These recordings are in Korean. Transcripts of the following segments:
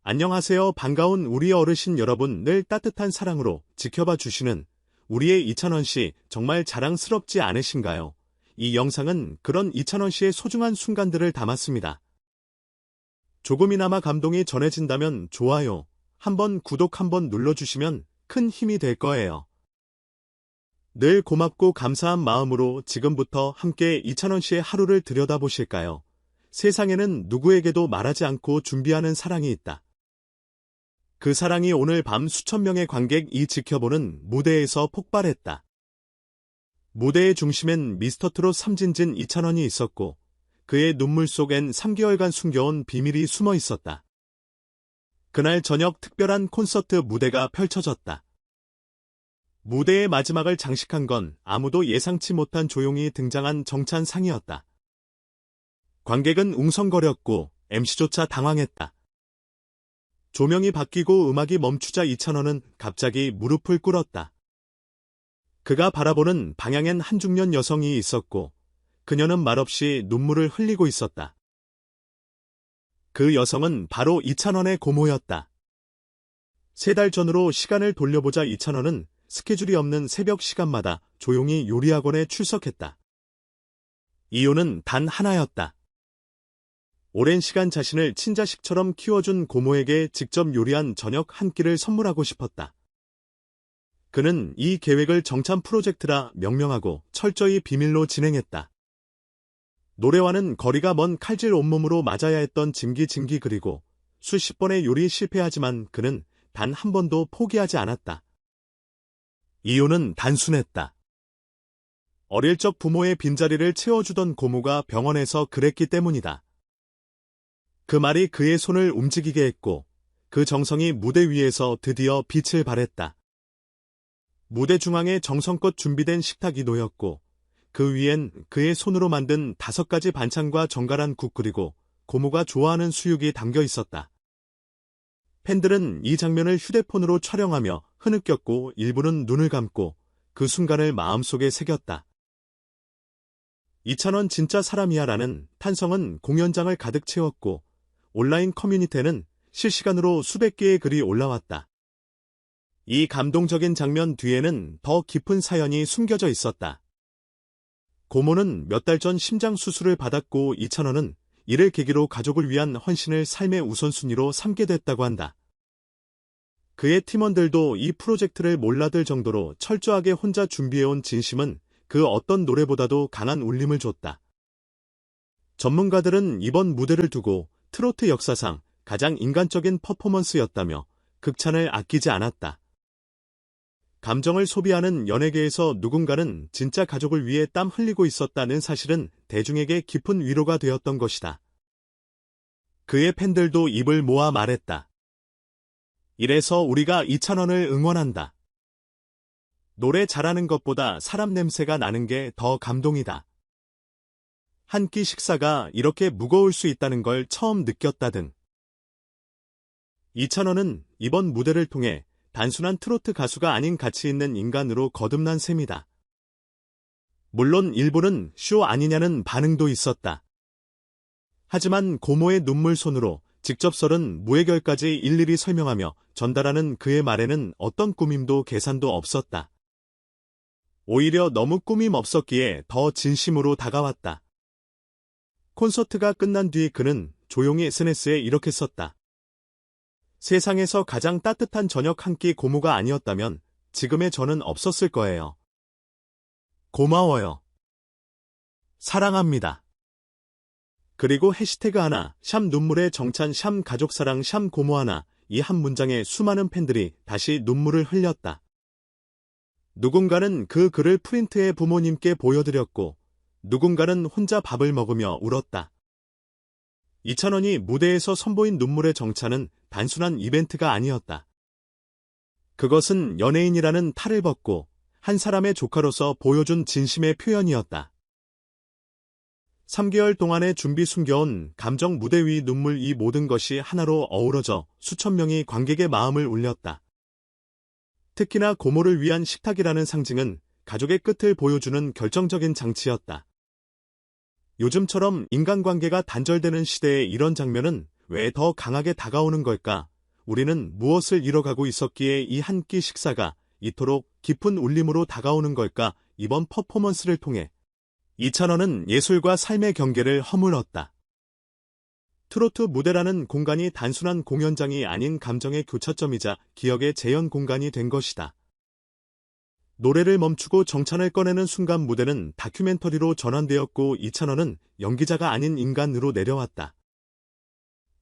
안녕하세요. 반가운 우리 어르신 여러분, 늘 따뜻한 사랑으로 지켜봐 주시는 우리의 이찬원 씨, 정말 자랑스럽지 않으신가요? 이 영상은 그런 이찬원 씨의 소중한 순간들을 담았습니다. 조금이나마 감동이 전해진다면 좋아요, 한번 구독 한번 눌러주시면 큰 힘이 될 거예요. 늘 고맙고 감사한 마음으로 지금부터 함께 이찬원 씨의 하루를 들여다보실까요? 세상에는 누구에게도 말하지 않고 준비하는 사랑이 있다. 그 사랑이 오늘 밤 수천 명의 관객이 지켜보는 무대에서 폭발했다. 무대의 중심엔 미스터트롯 삼진진 이찬원이 있었고 그의 눈물 속엔 3개월간 숨겨온 비밀이 숨어 있었다. 그날 저녁 특별한 콘서트 무대가 펼쳐졌다. 무대의 마지막을 장식한 건 아무도 예상치 못한 조용히 등장한 정찬상이었다. 관객은 웅성거렸고 MC조차 당황했다. 조명이 바뀌고 음악이 멈추자 이찬원은 갑자기 무릎을 꿇었다. 그가 바라보는 방향엔 한 중년 여성이 있었고 그녀는 말없이 눈물을 흘리고 있었다. 그 여성은 바로 이찬원의 고모였다. 3달 전으로 시간을 돌려보자 이찬원은 스케줄이 없는 새벽 시간마다 조용히 요리학원에 출석했다. 이유는 단 하나였다. 오랜 시간 자신을 친자식처럼 키워준 고모에게 직접 요리한 저녁 한 끼를 선물하고 싶었다. 그는 이 계획을 정찬 프로젝트라 명명하고 철저히 비밀로 진행했다. 노래와는 거리가 먼 칼질 온몸으로 맞아야 했던 짐기 그리고 수십 번의 요리 실패하지만 그는 단 한 번도 포기하지 않았다. 이유는 단순했다. 어릴 적 부모의 빈자리를 채워주던 고모가 병원에서 그랬기 때문이다. 그 말이 그의 손을 움직이게 했고 그 정성이 무대 위에서 드디어 빛을 발했다. 무대 중앙에 정성껏 준비된 식탁이 놓였고 그 위엔 그의 손으로 만든 5가지 반찬과 정갈한 국 그리고 고모가 좋아하는 수육이 담겨 있었다. 팬들은 이 장면을 휴대폰으로 촬영하며 흐느꼈고 일부는 눈을 감고 그 순간을 마음속에 새겼다. 이찬원 진짜 사람이야라는 탄성은 공연장을 가득 채웠고 온라인 커뮤니티에는 실시간으로 수백 개의 글이 올라왔다. 이 감동적인 장면 뒤에는 더 깊은 사연이 숨겨져 있었다. 고모는 몇 달 전 심장 수술을 받았고 이찬원은 이를 계기로 가족을 위한 헌신을 삶의 우선순위로 삼게 됐다고 한다. 그의 팀원들도 이 프로젝트를 몰라들 정도로 철저하게 혼자 준비해온 진심은 그 어떤 노래보다도 강한 울림을 줬다. 전문가들은 이번 무대를 두고 트로트 역사상 가장 인간적인 퍼포먼스였다며 극찬을 아끼지 않았다. 감정을 소비하는 연예계에서 누군가는 진짜 가족을 위해 땀 흘리고 있었다는 사실은 대중에게 깊은 위로가 되었던 것이다. 그의 팬들도 입을 모아 말했다. 이래서 우리가 이찬원을 응원한다. 노래 잘하는 것보다 사람 냄새가 나는 게 더 감동이다. 한 끼 식사가 이렇게 무거울 수 있다는 걸 처음 느꼈다 등. 이찬원은 이번 무대를 통해 단순한 트로트 가수가 아닌 가치 있는 인간으로 거듭난 셈이다. 물론 일부는 쇼 아니냐는 반응도 있었다. 하지만 고모의 눈물손으로 직접 썰은 무해결까지 일일이 설명하며 전달하는 그의 말에는 어떤 꾸밈도 계산도 없었다. 오히려 너무 꾸밈 없었기에 더 진심으로 다가왔다. 콘서트가 끝난 뒤 그는 조용히 SNS에 이렇게 썼다. 세상에서 가장 따뜻한 저녁 한 끼 고모가 아니었다면 지금의 저는 없었을 거예요. 고마워요. 사랑합니다. 그리고 해시태그 하나, 샴 눈물의 정찬 샴 가족사랑 샴 고모 하나, 이 한 문장에 수많은 팬들이 다시 눈물을 흘렸다. 누군가는 그 글을 프린트해 부모님께 보여드렸고 누군가는 혼자 밥을 먹으며 울었다. 이찬원이 무대에서 선보인 눈물의 정찬은 단순한 이벤트가 아니었다. 그것은 연예인이라는 탈을 벗고 한 사람의 조카로서 보여준 진심의 표현이었다. 3개월 동안의 준비 숨겨온 감정 무대 위 눈물 이 모든 것이 하나로 어우러져 수천 명이 관객의 마음을 울렸다. 특히나 고모를 위한 식탁이라는 상징은 가족의 끝을 보여주는 결정적인 장치였다. 요즘처럼 인간관계가 단절되는 시대에 이런 장면은 왜 더 강하게 다가오는 걸까 우리는 무엇을 잃어가고 있었기에 이 한 끼 식사가 이토록 깊은 울림으로 다가오는 걸까? 이번 퍼포먼스를 통해 이찬원은 예술과 삶의 경계를 허물었다. 트로트 무대라는 공간이 단순한 공연장이 아닌 감정의 교차점이자 기억의 재현 공간이 된 것이다. 노래를 멈추고 정찬을 꺼내는 순간 무대는 다큐멘터리로 전환되었고 이찬원은 연기자가 아닌 인간으로 내려왔다.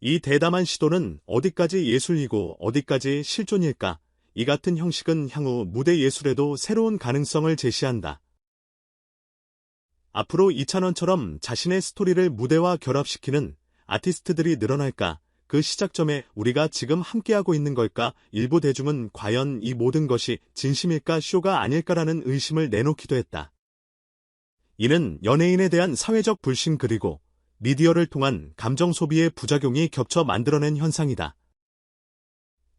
이 대담한 시도는 어디까지 예술이고 어디까지 실존일까? 이 같은 형식은 향후 무대 예술에도 새로운 가능성을 제시한다. 앞으로 이찬원처럼 자신의 스토리를 무대와 결합시키는 아티스트들이 늘어날까? 그 시작점에 우리가 지금 함께하고 있는 걸까? 일부 대중은 과연 이 모든 것이 진심일까 쇼가 아닐까라는 의심을 내놓기도 했다. 이는 연예인에 대한 사회적 불신 그리고 미디어를 통한 감정 소비의 부작용이 겹쳐 만들어낸 현상이다.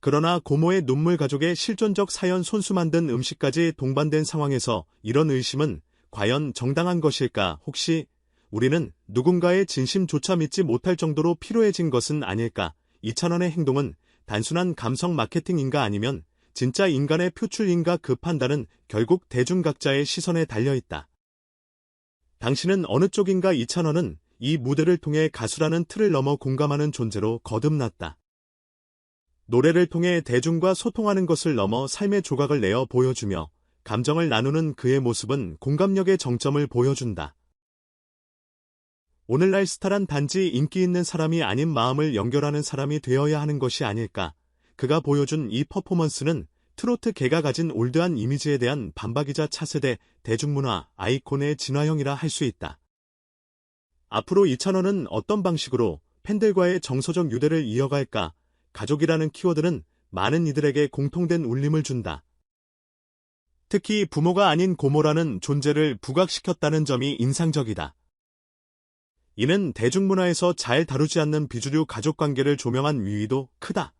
그러나 고모의 눈물 가족의 실존적 사연 손수 만든 음식까지 동반된 상황에서 이런 의심은 과연 정당한 것일까? 혹시 우리는 누군가의 진심조차 믿지 못할 정도로 피로해진 것은 아닐까? 이찬원의 행동은 단순한 감성 마케팅인가 아니면 진짜 인간의 표출인가? 그 판단은 결국 대중각자의 시선에 달려있다. 당신은 어느 쪽인가? 이찬원은 이 무대를 통해 가수라는 틀을 넘어 공감하는 존재로 거듭났다. 노래를 통해 대중과 소통하는 것을 넘어 삶의 조각을 내어 보여주며 감정을 나누는 그의 모습은 공감력의 정점을 보여준다. 오늘날 스타란 단지 인기 있는 사람이 아닌 마음을 연결하는 사람이 되어야 하는 것이 아닐까. 그가 보여준 이 퍼포먼스는 트로트계가 가진 올드한 이미지에 대한 반박이자 차세대 대중문화 아이콘의 진화형이라 할 수 있다. 앞으로 이찬원은 어떤 방식으로 팬들과의 정서적 유대를 이어갈까? 가족이라는 키워드는 많은 이들에게 공통된 울림을 준다. 특히 부모가 아닌 고모라는 존재를 부각시켰다는 점이 인상적이다. 이는 대중문화에서 잘 다루지 않는 비주류 가족관계를 조명한 위의도 크다.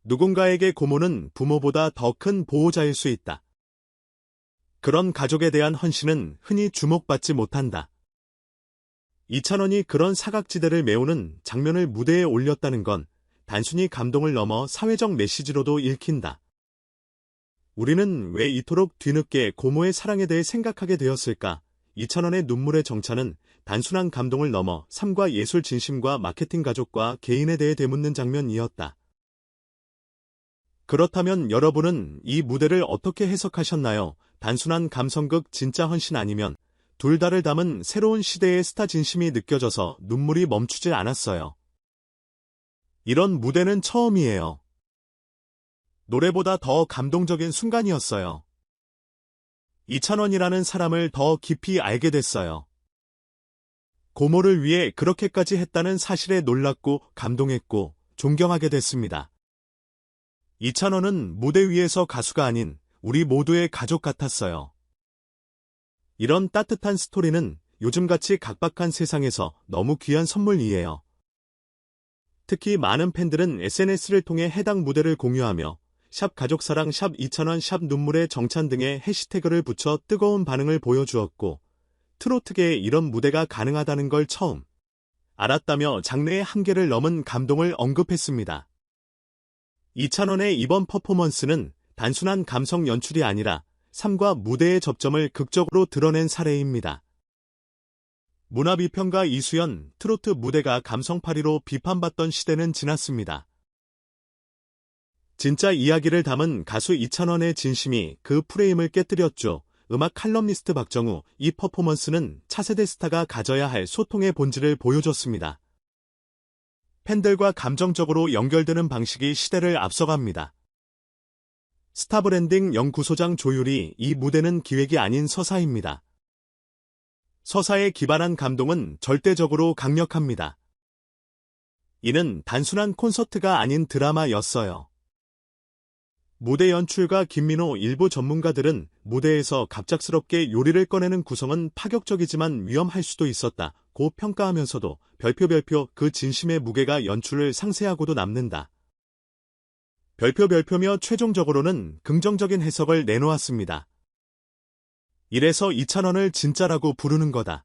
누군가에게 고모는 부모보다 더 큰 보호자일 수 있다. 그런 가족에 대한 헌신은 흔히 주목받지 못한다. 이찬원이 그런 사각지대를 메우는 장면을 무대에 올렸다는 건 단순히 감동을 넘어 사회적 메시지로도 읽힌다. 우리는 왜 이토록 뒤늦게 고모의 사랑에 대해 생각하게 되었을까? 이찬원의 눈물의 정찬은 단순한 감동을 넘어 삶과 예술 진심과 마케팅 가족과 개인에 대해 되묻는 장면이었다. 그렇다면 여러분은 이 무대를 어떻게 해석하셨나요? 단순한 감성극 진짜 헌신 아니면 둘 다를 담은 새로운 시대의 스타 진심이 느껴져서 눈물이 멈추질 않았어요. 이런 무대는 처음이에요. 노래보다 더 감동적인 순간이었어요. 이찬원이라는 사람을 더 깊이 알게 됐어요. 고모를 위해 그렇게까지 했다는 사실에 놀랐고 감동했고 존경하게 됐습니다. 이찬원은 무대 위에서 가수가 아닌 우리 모두의 가족 같았어요. 이런 따뜻한 스토리는 요즘같이 각박한 세상에서 너무 귀한 선물이에요. 특히 많은 팬들은 SNS를 통해 해당 무대를 공유하며 샵 가족사랑, 샵 이찬원, 샵 눈물의 정찬 등의 해시태그를 붙여 뜨거운 반응을 보여주었고 트로트계에 이런 무대가 가능하다는 걸 처음 알았다며 장르의 한계를 넘은 감동을 언급했습니다. 이찬원의 이번 퍼포먼스는 단순한 감성 연출이 아니라 삶과 무대의 접점을 극적으로 드러낸 사례입니다. 문화비평가 이수연, 트로트 무대가 감성파리로 비판받던 시대는 지났습니다. 진짜 이야기를 담은 가수 이찬원의 진심이 그 프레임을 깨뜨렸죠. 음악 칼럼니스트 박정우, 이 퍼포먼스는 차세대 스타가 가져야 할 소통의 본질을 보여줬습니다. 팬들과 감정적으로 연결되는 방식이 시대를 앞서갑니다. 스타브랜딩 연구소장 조율이 이 무대는 기획이 아닌 서사입니다. 서사에 기반한 감동은 절대적으로 강력합니다. 이는 단순한 콘서트가 아닌 드라마였어요. 무대 연출가 김민호 일부 전문가들은 무대에서 갑작스럽게 요리를 꺼내는 구성은 파격적이지만 위험할 수도 있었다고 평가하면서도 별표 그 진심의 무게가 연출을 상세하고도 남는다. 별표며 최종적으로는 긍정적인 해석을 내놓았습니다. 이래서 이찬원을 진짜라고 부르는 거다.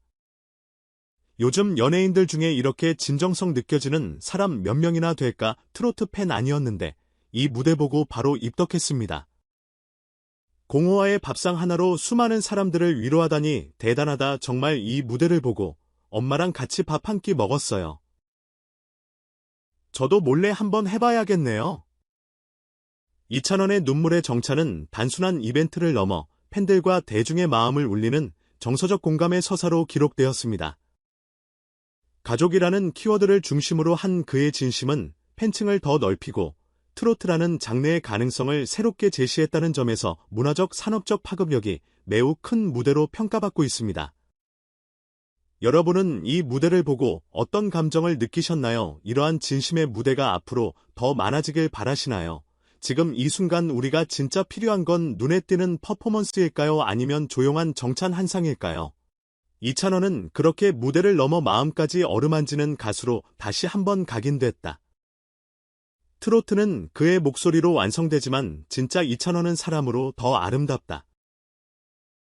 요즘 연예인들 중에 이렇게 진정성 느껴지는 사람 몇 명이나 될까? 트로트 팬 아니었는데 이 무대 보고 바로 입덕했습니다. 공허와의 밥상 하나로 수많은 사람들을 위로하다니 대단하다. 정말 이 무대를 보고 엄마랑 같이 밥 한 끼 먹었어요. 저도 몰래 한번 해봐야겠네요. 이찬원의 눈물의 정차는 단순한 이벤트를 넘어 팬들과 대중의 마음을 울리는 정서적 공감의 서사로 기록되었습니다. 가족이라는 키워드를 중심으로 한 그의 진심은 팬층을 더 넓히고 트로트라는 장르의 가능성을 새롭게 제시했다는 점에서 문화적 산업적 파급력이 매우 큰 무대로 평가받고 있습니다. 여러분은 이 무대를 보고 어떤 감정을 느끼셨나요? 이러한 진심의 무대가 앞으로 더 많아지길 바라시나요? 지금 이 순간 우리가 진짜 필요한 건 눈에 띄는 퍼포먼스일까요? 아니면 조용한 정찬 한상일까요? 이찬원은 그렇게 무대를 넘어 마음까지 어루만지는 가수로 다시 한번 각인됐다. 트로트는 그의 목소리로 완성되지만 진짜 이찬원은 사람으로 더 아름답다.